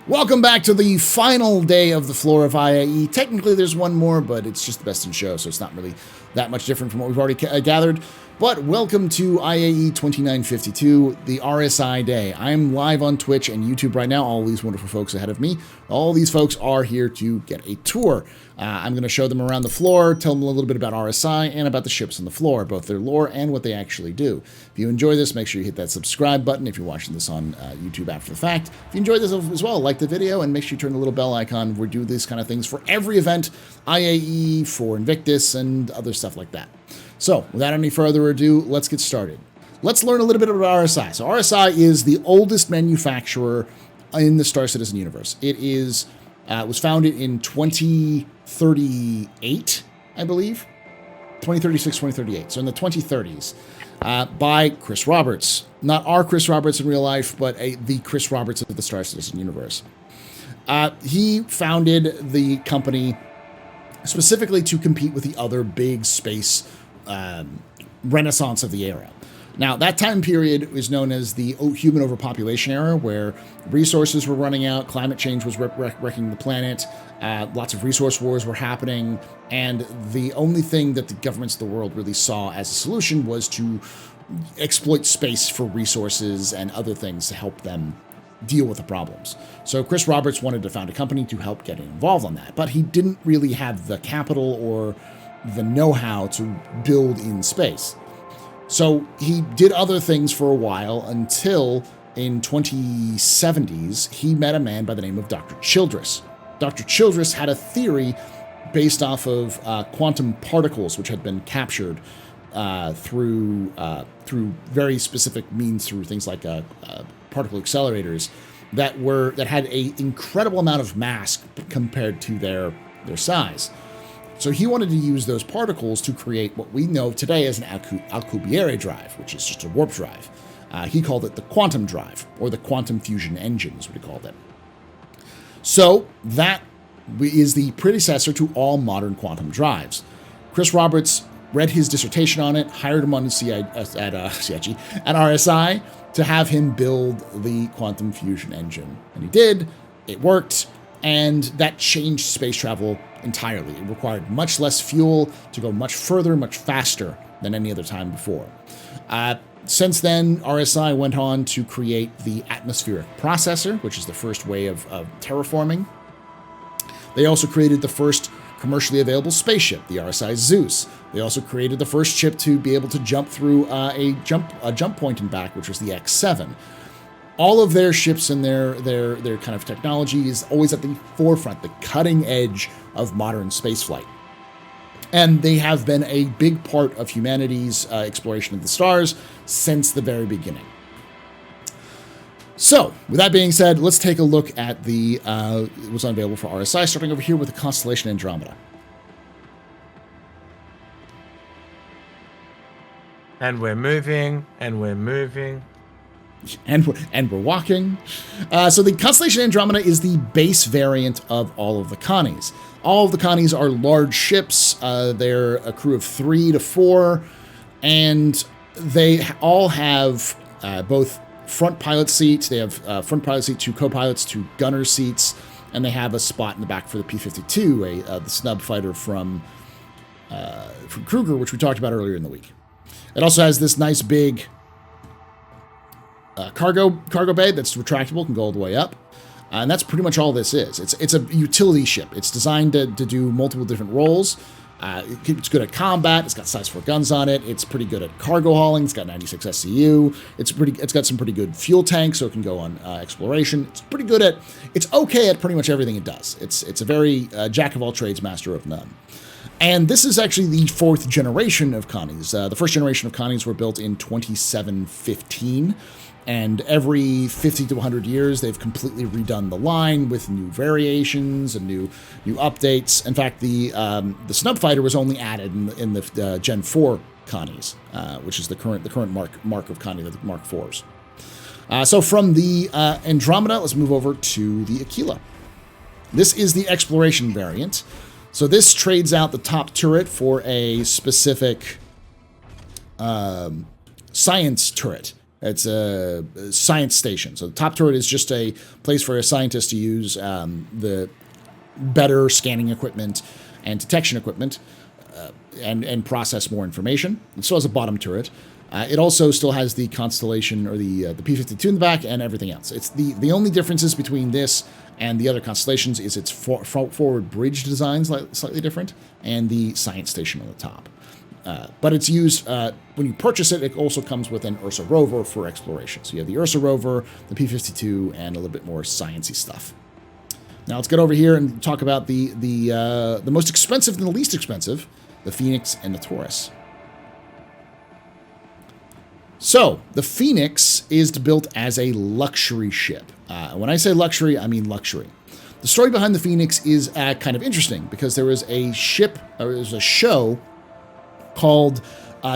Welcome back to the final day of the Floor of IAE. Technically, there's one more, but it's just the best in show, so it's not really that much different from what we've already gathered. But welcome to IAE 2952, the RSI day. I'm live on Twitch and YouTube right now. All these wonderful folks ahead of me. All these folks are here to get a tour. I'm going to show them around the floor, tell them a little bit about RSI and about the ships on the floor, both their lore and what they actually do. If you enjoy this, make sure you hit that subscribe button if you're watching this on YouTube after the fact. If you enjoyed this as well, like the video and make sure you turn the little bell icon. We do these kind of things for every event, IAE, for Invictus, and other stuff like that. So, without any further ado, let's get started. Let's learn a little bit about RSI. So, RSI is the oldest manufacturer in the Star Citizen universe. It is was founded in 2038, I believe. 2036, 2038. So, in the 2030s, by Chris Roberts. Not our Chris Roberts in real life, but the Chris Roberts of the Star Citizen universe. He founded the company specifically to compete with the other big space renaissance of the era. Now, that time period is known as the human overpopulation era, where resources were running out, climate change was wrecking the planet, lots of resource wars were happening, and the only thing that the governments of the world really saw as a solution was to exploit space for resources and other things to help them deal with the problems. So Chris Roberts wanted to found a company to help get involved on that, but he didn't really have the capital or the know-how to build in space. So he did other things for a while until in 2070s, he met a man by the name of Dr. Childress. Dr. Childress had a theory based off of quantum particles, which had been captured through very specific means, through things like particle accelerators that had an incredible amount of mass compared to their size. So he wanted to use those particles to create what we know today as an Alcubierre drive, which is just a warp drive. He called it the quantum drive, or the quantum fusion engine is what he called it. So that is the predecessor to all modern quantum drives. Chris Roberts read his dissertation on it, hired him on at RSI to have him build the quantum fusion engine. And he did, it worked, and that changed space travel entirely. It required much less fuel to go much further, much faster than any other time before. Since then, RSI went on to create the atmospheric processor, which is the first way of terraforming. They also created the first commercially available spaceship, the RSI Zeus. They also created the first ship to be able to jump through a jump point and back, which was the X7. All of their ships and their kind of technology is always at the forefront, the cutting edge of modern spaceflight. And they have been a big part of humanity's exploration of the stars since the very beginning. So, with that being said, let's take a look at what's available for RSI, starting over here with the constellation Andromeda. And we're moving, and we're moving. And we're walking. So the constellation Andromeda is the base variant of all of the Connies. All of the Connies are large ships. They're a crew of 3 to 4, and they all have both front pilot seats. They have front pilot seat, 2 co-pilots, 2 gunner seats, and they have a spot in the back for the P-52, the snub fighter from Kruger, which we talked about earlier in the week. It also has this nice big cargo bay that's retractable, can go all the way up. And that's pretty much all this is. It's a utility ship. It's designed to do multiple different roles. It's good at combat. It's got size 4 guns on it. It's pretty good at cargo hauling. It's got 96 SCU. It's got some pretty good fuel tanks, so it can go on exploration. It's okay at pretty much everything it does. It's a very jack of all trades, master of none. And this is actually the 4th generation of Connies. The first generation of Connies were built in 2715. And every 50 to 100 years, they've completely redone the line with new variations and new updates. In fact, the snub fighter was only added in the Gen 4 Connies, which is the current mark of Connie, the Mark 4s. So from the Andromeda, let's move over to the Aquila. This is the exploration variant. So this trades out the top turret for a specific science turret. It's a science station. So the top turret is just a place for a scientist to use the better scanning equipment and detection equipment and process more information. It still has a bottom turret. It also still has the Constellation or the P-52 in the back and everything else. It's the only differences between this and the other constellations is its forward bridge design slightly different and the science station on the top. But it's used, when you purchase it, it also comes with an Ursa rover for exploration. So you have the Ursa rover, the P-52, and a little bit more sciencey stuff. Now let's get over here and talk about the most expensive and the least expensive, the Phoenix and the Taurus. So the Phoenix is built as a luxury ship. When I say luxury, I mean luxury. The story behind the Phoenix is kind of interesting because there was a ship, or there was a show called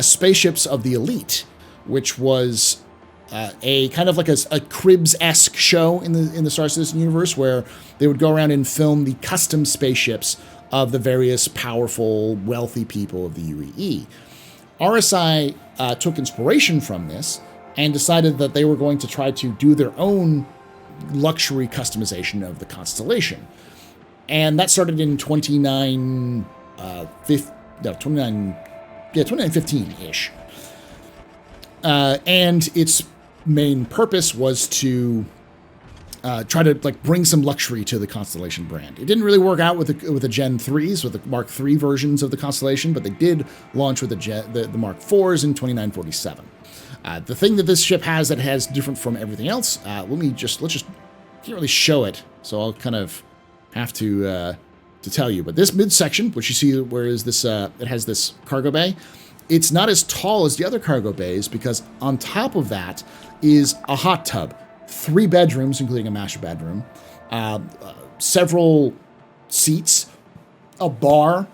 Spaceships of the Elite, which was a kind of like a Cribs-esque show in the Star Citizen universe where they would go around and film the custom spaceships of the various powerful, wealthy people of the UAE. RSI took inspiration from this and decided that they were going to try to do their own luxury customization of the constellation. And that started in 2015-ish. And its main purpose was to try to bring some luxury to the Constellation brand. It didn't really work out with the Gen 3s, with the Mark III versions of the Constellation, but they did launch with the Mark 4s in 2947. The thing that this ship has that has different from everything else, let's just can't really show it, so I'll kind of have to tell you. But this midsection, which you see where is this, it has this cargo bay. It's not as tall as the other cargo bays because on top of that is a hot tub, 3 bedrooms, including a master bedroom, several seats, a bar.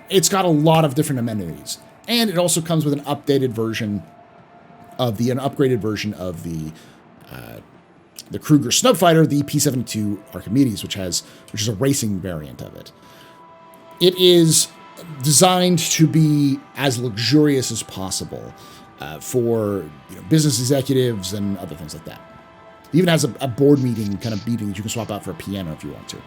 It's got a lot of different amenities. And it also comes with an updated version of an upgraded version of the Kruger Snubfighter, the P-72 Archimedes, which is a racing variant of it. It is designed to be as luxurious as possible for business executives and other things like that. It even has a board meeting kind of meeting that you can swap out for a piano if you want to.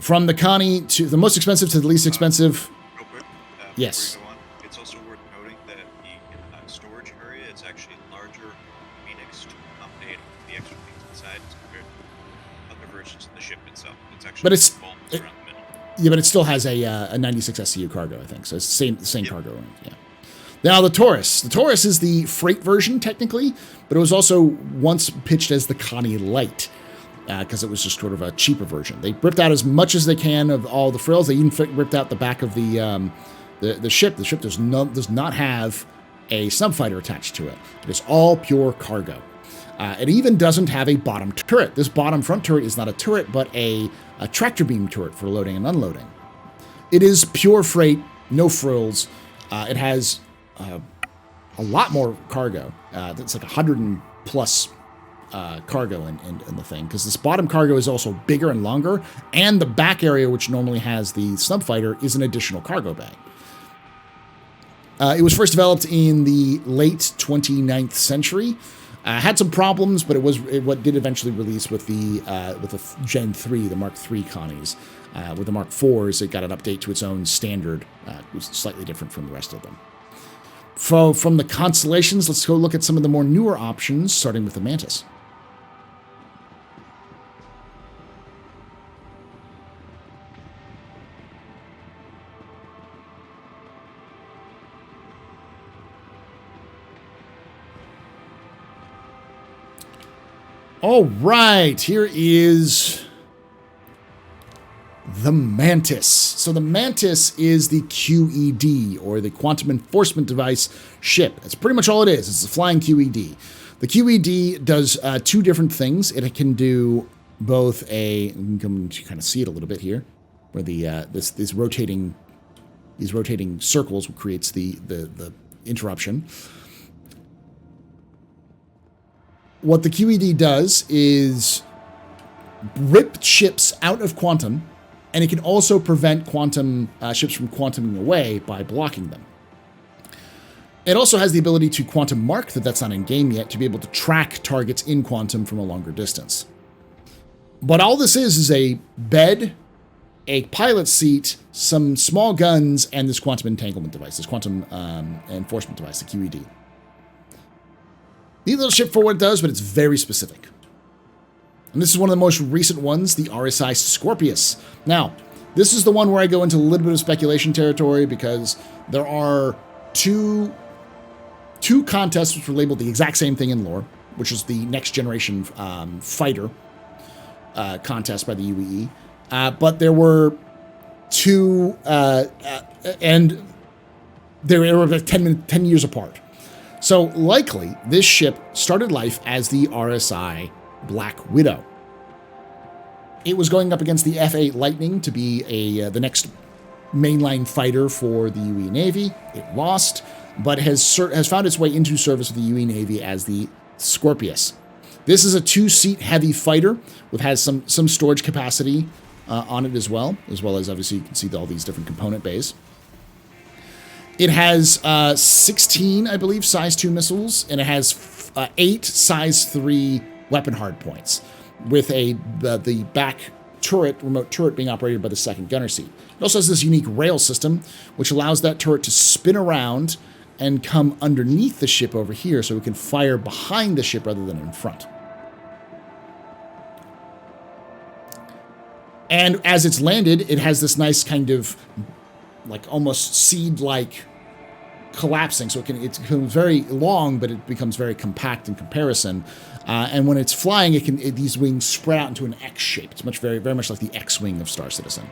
From the Connie to the most expensive to the least expensive. Real quick, yes. before you go on, it's also worth noting that the storage area is actually larger Phoenix to accommodate the extra things inside as compared to other versions of the ship itself. It's actually around the middle. Yeah, but it still has a 96 SCU cargo, I think. So it's the same cargo. Yeah. Now the Taurus. The Taurus is the freight version technically, but it was also once pitched as the Connie Light because it was just sort of a cheaper version. They ripped out as much as they can of all the frills. They even ripped out the back of the ship. The ship does not have a snubfighter attached to it. It is all pure cargo. It even doesn't have a bottom turret. This bottom front turret is not a turret, but a tractor beam turret for loading and unloading. It is pure freight, no frills. It has a lot more cargo. It's like 100 and plus cargo in the thing, because this bottom cargo is also bigger and longer, and the back area, which normally has the snubfighter, is an additional cargo bay. It was first developed in the late 29th century. Had some problems, but what did eventually release with the Gen 3, the Mark III Connies. With the Mark IVs, it got an update to its own standard. It was slightly different from the rest of them. From the constellations, let's go look at some of the more newer options, starting with the Mantis. All right, here is the Mantis. So the Mantis is the QED, or the Quantum Enforcement Device ship. That's pretty much all it is. It's a flying QED. The QED does 2 different things. It can do both you can kind of see it a little bit here, where these rotating circles creates the interruption. What the QED does is rip ships out of quantum, and it can also prevent quantum ships from quantuming away by blocking them. It also has the ability to quantum mark, that's not in game yet, to be able to track targets in quantum from a longer distance. But all this is a bed, a pilot seat, some small guns, and this quantum entanglement device, this quantum enforcement device, the QED. Neat little ship for what it does, but it's very specific. And this is one of the most recent ones, the RSI Scorpius. Now, this is the one where I go into a little bit of speculation territory because there are two contests which were labeled the exact same thing in lore, which is the next generation fighter contest by the UAE. But there were two, and they were like 10 years apart. So likely, this ship started life as the RSI Black Widow. It was going up against the F-8 Lightning to be the next mainline fighter for the UE Navy. It lost, but has found its way into service with the UE Navy as the Scorpius. This is a 2-seat heavy fighter, which has some storage capacity on it as well as obviously you can see all these different component bays. It has 16, I believe, size 2 missiles, and it has 8 size 3 weapon hard points, with the back turret, remote turret, being operated by the second gunner seat. It also has this unique rail system, which allows that turret to spin around and come underneath the ship over here, so it can fire behind the ship rather than in front. And as it's landed, it has this nice kind of like almost seed-like collapsing. So it becomes very long, but it becomes very compact in comparison. And when it's flying, these wings spread out into an X shape. It's very, very much like the X-wing of Star Citizen.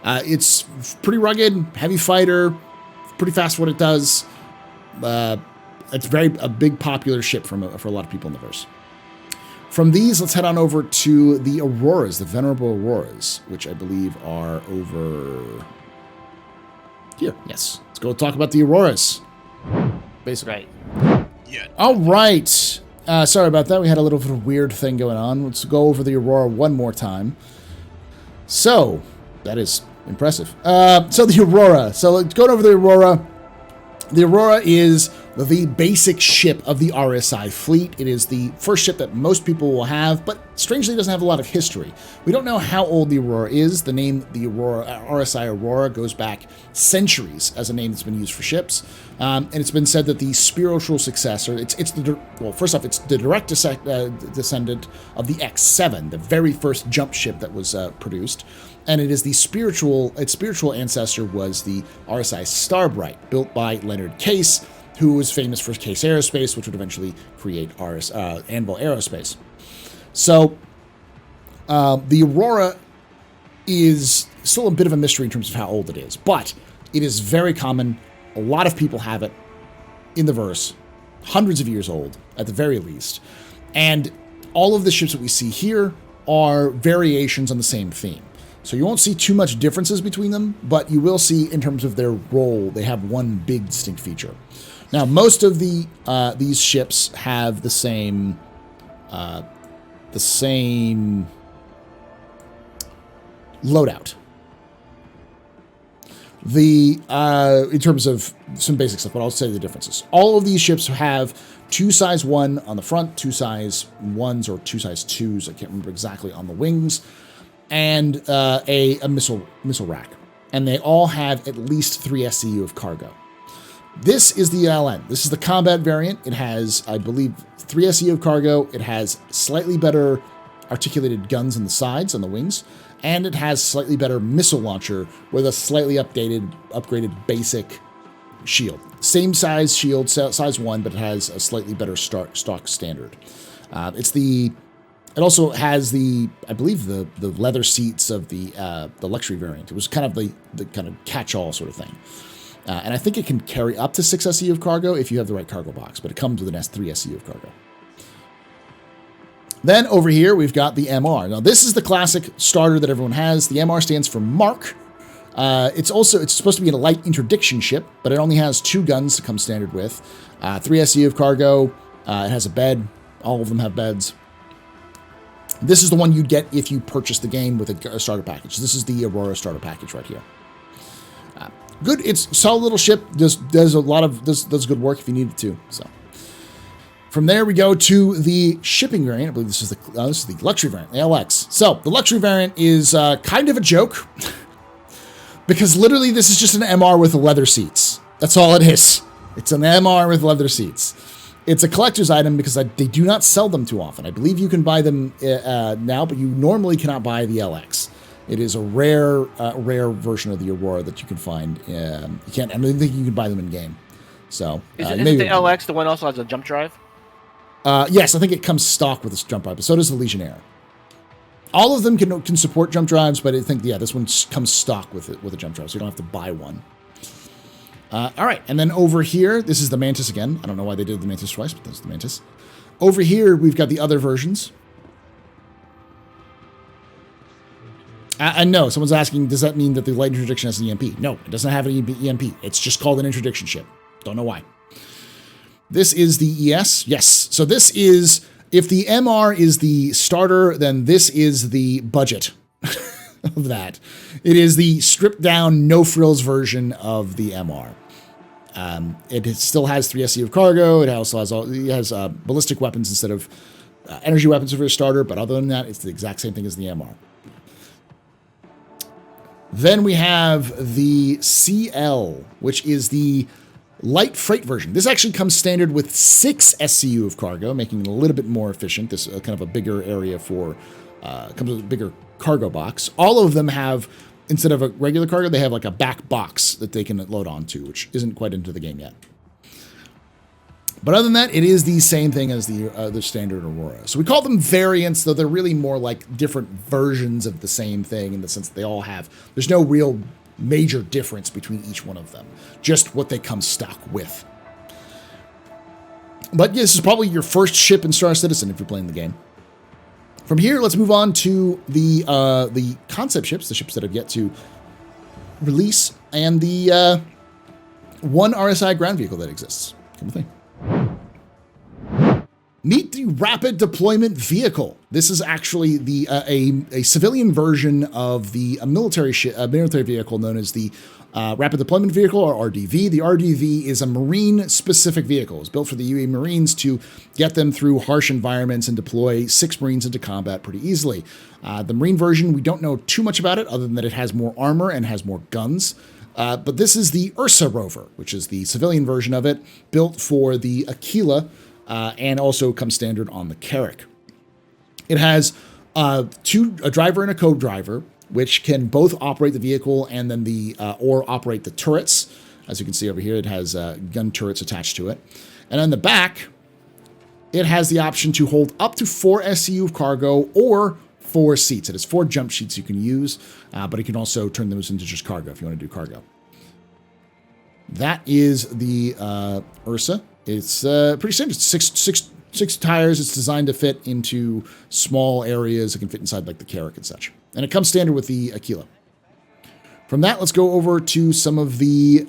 It's pretty rugged, heavy fighter, pretty fast for what it does. It's a big popular ship for a lot of people in the verse. From these, let's head on over to the Auroras, the Venerable Auroras, which I believe are over here. Yes. Let's go talk about the Auroras. Basically. Right. Yeah. All right. Sorry about that. We had a little bit of a weird thing going on. Let's go over the Aurora one more time. So, that is impressive. So the Aurora. So let's go over the Aurora. The Aurora is the basic ship of the RSI fleet. It is the first ship that most people will have, but strangely doesn't have a lot of history. We don't know how old the Aurora is. The name, the Aurora, RSI Aurora, goes back centuries as a name that's been used for ships. And it's been said that the spiritual successor, first off, it's the direct descendant of the X7, the very first jump ship that was produced. And it is its spiritual ancestor was the RSI Starbright, built by Leonard Case, who was famous for Case Aerospace, which would eventually create Anvil Aerospace. So the Aurora is still a bit of a mystery in terms of how old it is, but it is very common. A lot of people have it in the verse, hundreds of years old at the very least. And all of the ships that we see here are variations on the same theme. So you won't see too much differences between them, but you will see in terms of their role, they have one big distinct feature. Now, most of these ships have the same loadout. In terms of some basic stuff, but I'll say the differences. All of these ships have 2 size 1 on the front, 2 size 1s or 2 size 2s, I can't remember exactly, on the wings, and a missile rack. And they all have at least 3 SCU of cargo. This is the LN. This is the combat variant. It has, I believe, 3 SCU of cargo. It has slightly better articulated guns on the sides, on the wings, and it has slightly better missile launcher with a slightly upgraded basic shield. Same size shield, size 1, but it has a slightly better stock standard. It also has I believe the leather seats of the luxury variant. It was kind of the kind of catch-all sort of thing. And I think it can carry up to 6 SCU of cargo if you have the right cargo box, but it comes with an S3 SCU of cargo. Then over here, we've got the MR. Now, this is the classic starter that everyone has. The MR stands for Mark. It's supposed to be a light interdiction ship, but it only has 2 guns to come standard with. 3 SCU of cargo. It has a bed. All of them have beds. This is the one you'd get if you purchased the game with a starter package. This is the Aurora starter package right here. good. It's a solid little ship. Does a lot of does good work if you need it to. So from there we go to the shipping variant. I believe this is the luxury variant, the LX. So the luxury variant is kind of a joke because literally this is just an MR with leather seats. That's all it is. It's an MR with leather seats. It's a collector's item because they do not sell them too often. I believe you can buy them now, but you normally cannot buy the LX. It is a rare version of the Aurora that you can find. You can't. I don't think you can buy them in game. So isn't the LX the one also has a jump drive? Yes, I think it comes stock with this jump drive, but so does the Legionnaire. All of them can support jump drives, but I think this one comes stock with a jump drive, so you don't have to buy one. All right, and then over here, this is the Mantis again. I don't know why they did the Mantis twice, but this is the Mantis. Over here, we've got the other versions. And no, someone's asking, does that mean that the light interdiction has an EMP? No, it doesn't have an EMP. It's just called an interdiction ship. Don't know why. This is the ES. Yes. So this is, if the MR is the starter, then this is the budget of that. It is the stripped down, no frills version of the MR. It still has 3 SCU of cargo. It also has ballistic weapons instead of energy weapons for a starter. But other than that, it's the exact same thing as the MR. Then we have the CL, which is the light freight version. This actually comes standard with 6 SCU of cargo, making it a little bit more efficient. This kind of a bigger area for, comes with a bigger cargo box. All of them have, instead of a regular cargo, they have like a back box that they can load onto, which isn't quite into the game yet. But other than that, it is the same thing as the standard Aurora. So we call them variants, though they're really more like different versions of the same thing in the sense that they all have, there's no real major difference between each one of them, just what they come stock with. But yeah, this is probably your first ship in Star Citizen if you're playing the game. From here, let's move on to the concept ships, the ships that have yet to release, and the one RSI ground vehicle that exists. Come thing. Meet the Rapid Deployment Vehicle. This is actually the a civilian version of the military vehicle known as the Rapid Deployment Vehicle, or RDV. The RDV is a Marine-specific vehicle. It's built for the UAE Marines to get them through harsh environments and deploy 6 Marines into combat pretty easily. The Marine version, we don't know too much about it, other than that it has more armor and has more guns. But this is the Ursa rover, which is the civilian version of it, built for the Aquila, and also comes standard on the Carrack. It has a driver and a co-driver, which can both operate the vehicle and then or operate the turrets. As you can see over here, it has gun turrets attached to it. And on the back, it has the option to hold up to 4 SCU of cargo or 4 seats. It has 4 jump sheets you can use, but you can also turn those into just cargo if you want to do cargo. That is the Ursa. It's pretty simple. It's six tires. It's designed to fit into small areas. It can fit inside like the Carrack and such. And it comes standard with the Aquila. From that, let's go over to some of the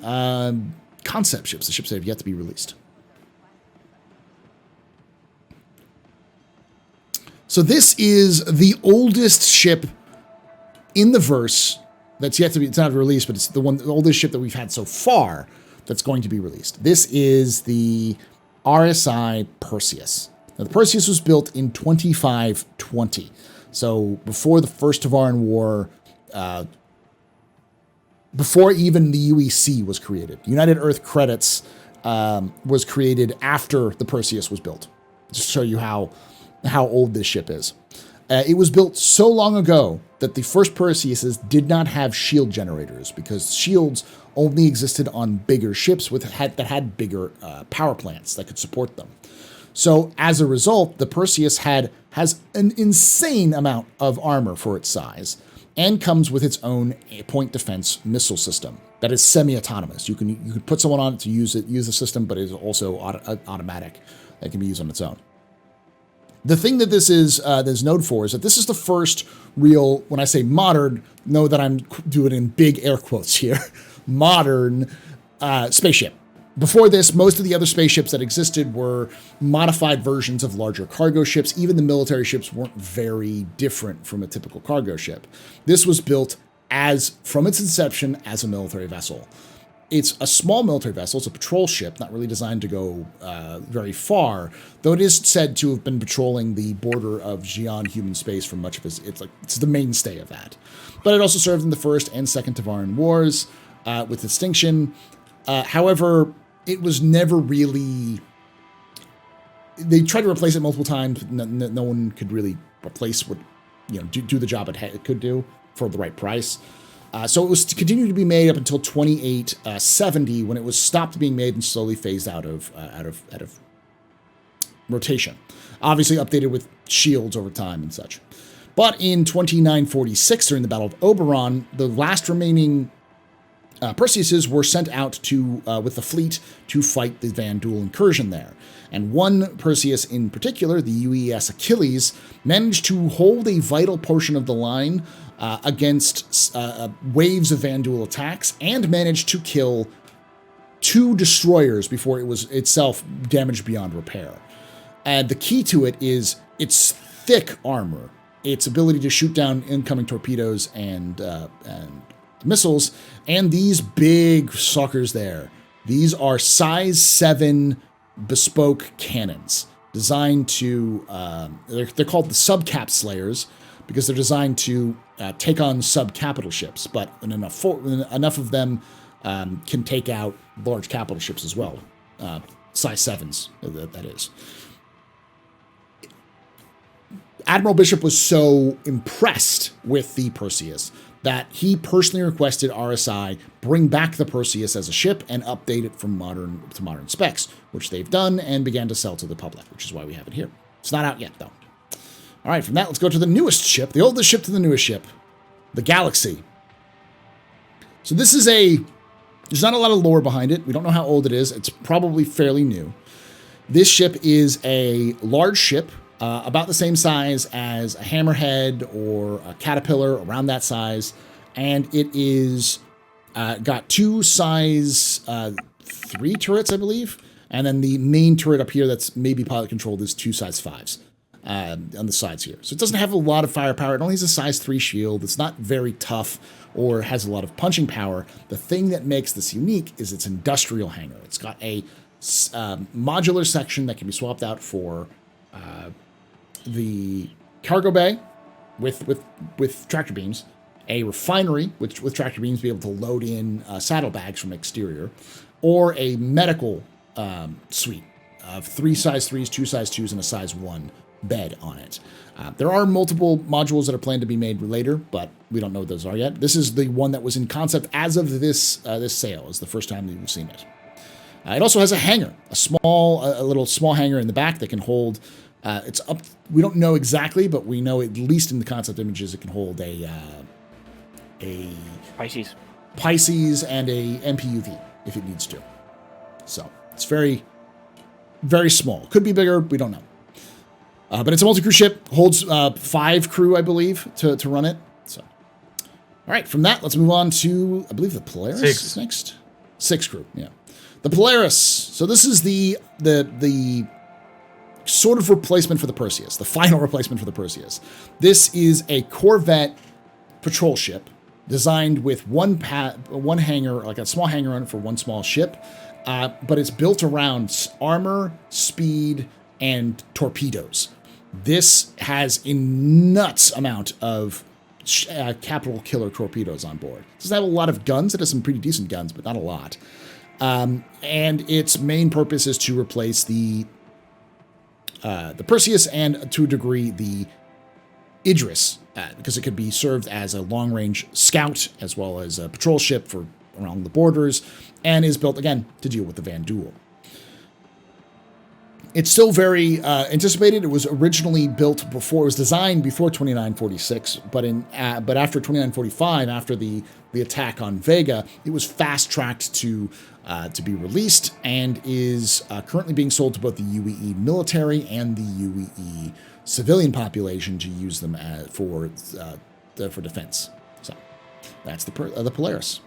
concept ships, the ships that have yet to be released. So this is the oldest ship in the verse that's yet to be, it's not released, but it's the oldest ship that we've had so far that's going to be released. This is the RSI Perseus. Now, the Perseus was built in 2520. So before the First Tavaran War, before even the UEC was created. United Earth Credits was created after the Perseus was built. Just to show you how old this ship is. It was built so long ago that the first Perseuses did not have shield generators because shields only existed on bigger ships that had bigger power plants that could support them. So as a result, the Perseus has an insane amount of armor for its size and comes with its own point defense missile system that is semi-autonomous. You can put someone on it to use the system, but it is also automatic. That can be used on its own. The thing that this is that's known for is that this is the first real, when I say modern, know that I'm doing in big air quotes here, modern spaceship. Before this, most of the other spaceships that existed were modified versions of larger cargo ships. Even the military ships weren't very different from a typical cargo ship. This was built from its inception as a military vessel. it's a small military vessel. It's a patrol ship, not really designed to go very far, though it is said to have been patrolling the border of Xi'an human space for much of its. It's the mainstay of that. But it also served in the First and Second Tavaran Wars with distinction. However, it was never really. They tried to replace it multiple times. No one could really replace what, do the job it could do for the right price. So it was to continue to be made up until 2870, when it was stopped being made and slowly phased out of rotation. Obviously updated with shields over time and such. But in 2946, during the Battle of Oberon, the last remaining Perseuses were sent out to with the fleet to fight the Vandul incursion there. And one Perseus in particular, the UES Achilles, managed to hold a vital portion of the line against waves of Vandul attacks, and managed to kill 2 destroyers before it was itself damaged beyond repair. And the key to it is its thick armor, its ability to shoot down incoming torpedoes and missiles, and these big suckers there. These are size 7 bespoke cannons designed to, they're called the subcap slayers because they're designed to take on sub-capital ships, but enough of them can take out large capital ships as well. Size 7s, that is. Admiral Bishop was so impressed with the Perseus that he personally requested RSI bring back the Perseus as a ship and update it from modern specs, which they've done and began to sell to the public, which is why we have it here. It's not out yet, though. All right, from that, let's go to the newest ship, the oldest ship to the newest ship, the Galaxy. So this is there's not a lot of lore behind it. We don't know how old it is. It's probably fairly new. This ship is a large ship, about the same size as a Hammerhead or a Caterpillar, around that size. And it is got 2 size 3 turrets, I believe. And then the main turret up here that's maybe pilot controlled is 2 size 5s on the sides here. So it doesn't have a lot of firepower. It only has a size 3 shield. It's not very tough or has a lot of punching power. The thing that makes this unique is its industrial hangar. It's got a modular section that can be swapped out for the cargo bay with tractor beams, a refinery with tractor beams to be able to load in saddlebags from exterior, or a medical suite of 3 size 3s, 2 size 2s, and a size 1 bed on it. There are multiple modules that are planned to be made later, but we don't know what those are yet. This is the one that was in concept as of this sale. It's the first time that you've seen it. It also has a hangar, a little small hangar in the back that can hold. It's up. We don't know exactly, but we know at least in the concept images it can hold a Pisces and a MPUV if it needs to. So it's very, very small. Could be bigger. We don't know. But it's a multi-crew ship. Holds 5 crew, I believe, to run it. So, all right. From that, let's move on to, I believe, the Polaris is next. 6 crew. Yeah, the Polaris. So this is the sort of replacement for the Perseus, the final replacement for the Perseus. This is a Corvette patrol ship designed with one hangar, like a small hangar on it for one small ship, but it's built around armor, speed, and torpedoes. This has a nuts amount of capital killer torpedoes on board. It doesn't have a lot of guns. It has some pretty decent guns, but not a lot. And its main purpose is to replace the Perseus and, to a degree, the Idris, because it could be served as a long-range scout as well as a patrol ship for along the borders, and is built, again, to deal with the Vandul. It's still very anticipated. It was originally built before, it was designed before 2946, but after 2945, after the attack on Vega, it was fast-tracked to be released, and is currently being sold to both the UEE military and the UEE civilian population to use them for defense. So that's the Polaris.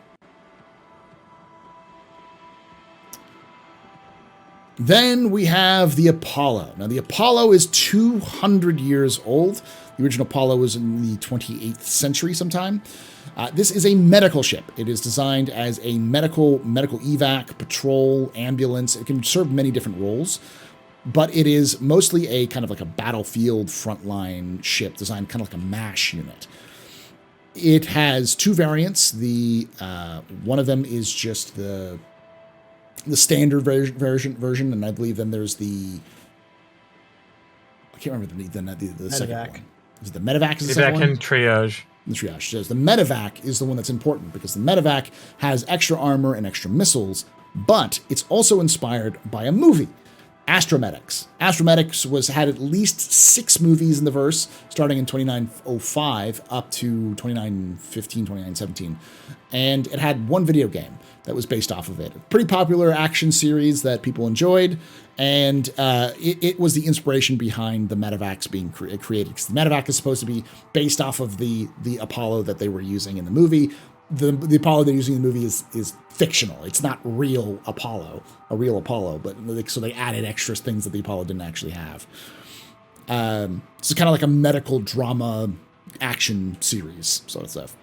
Then we have the Apollo. Now, the Apollo is 200 years old. The original Apollo was in the 28th century sometime. This is a medical ship. It is designed as a medical evac, patrol, ambulance. It can serve many different roles, but it is mostly a kind of like a battlefield frontline ship designed kind of like a MASH unit. It has two variants. The one of them is just the standard version, and I believe then there's I can't remember the second one. Is it the medevac? Is the second one? And triage. The triage says the medevac is the one that's important because the medevac has extra armor and extra missiles, but it's also inspired by a movie, Astromedics. Astromedics had at least 6 movies in the verse, starting in 2905 up to 2915, 2917, and it had one video game that was based off of it. A pretty popular action series that people enjoyed, and it was the inspiration behind the medevacs being created. Because the medevac is supposed to be based off of the Apollo that they were using in the movie. The Apollo they're using in the movie is fictional. It's not a real Apollo, but so they added extra things that the Apollo didn't actually have. It's kind of like a medical drama action series sort of stuff.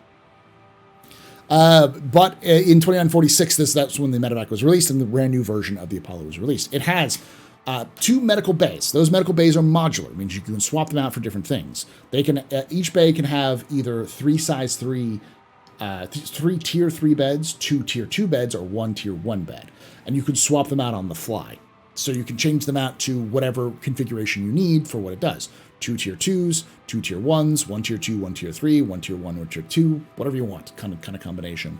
But in 2946, that's when the medevac was released, and the brand new version of the Apollo was released. It has 2 medical bays. Those medical bays are modular. It means you can swap them out for different things. They can each bay can have either 3 tier 3 beds, 2 tier 2 beds, or 1 tier 1 bed, and you can swap them out on the fly. So you can change them out to whatever configuration you need for what it does. 2 tier 2s, 2 tier 1s, 1 tier 2, 1 tier 3, 1 tier 1, 1 tier 2, whatever you want, kind of combination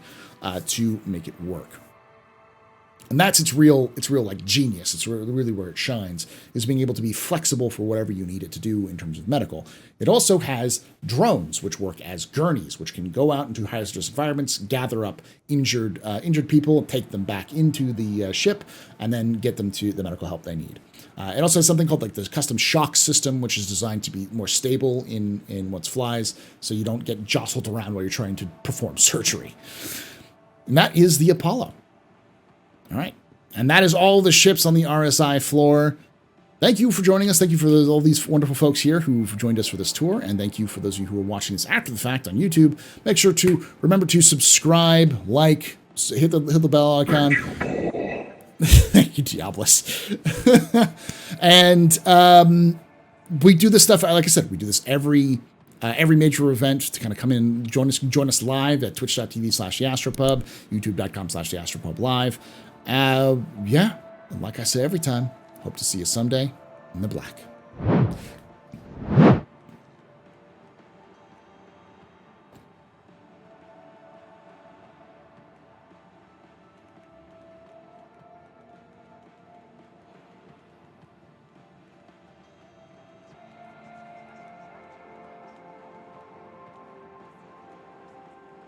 to make it work. And that's its real like genius. It's really where it shines, is being able to be flexible for whatever you need it to do in terms of medical. It also has drones, which work as gurneys, which can go out into hazardous environments, gather up injured people, take them back into the ship, and then get them to the medical help they need. It also has something called like the custom shock system, which is designed to be more stable in what flies, so you don't get jostled around while you're trying to perform surgery. And that is the Apollo. All right. And that is all the ships on the RSI floor. Thank you for joining us. Thank you for all these wonderful folks here who've joined us for this tour. And thank you for those of you who are watching this after the fact on YouTube. Make sure to remember to subscribe, like, hit the bell icon. Thank you, Diabolus. And we do this stuff, like I said, we do this every major event to kind of come in, join us live at twitch.tv/TheAstroPub, youtube.com/TheAstroPubLive. Yeah, and like I say every time, hope to see you someday in the black.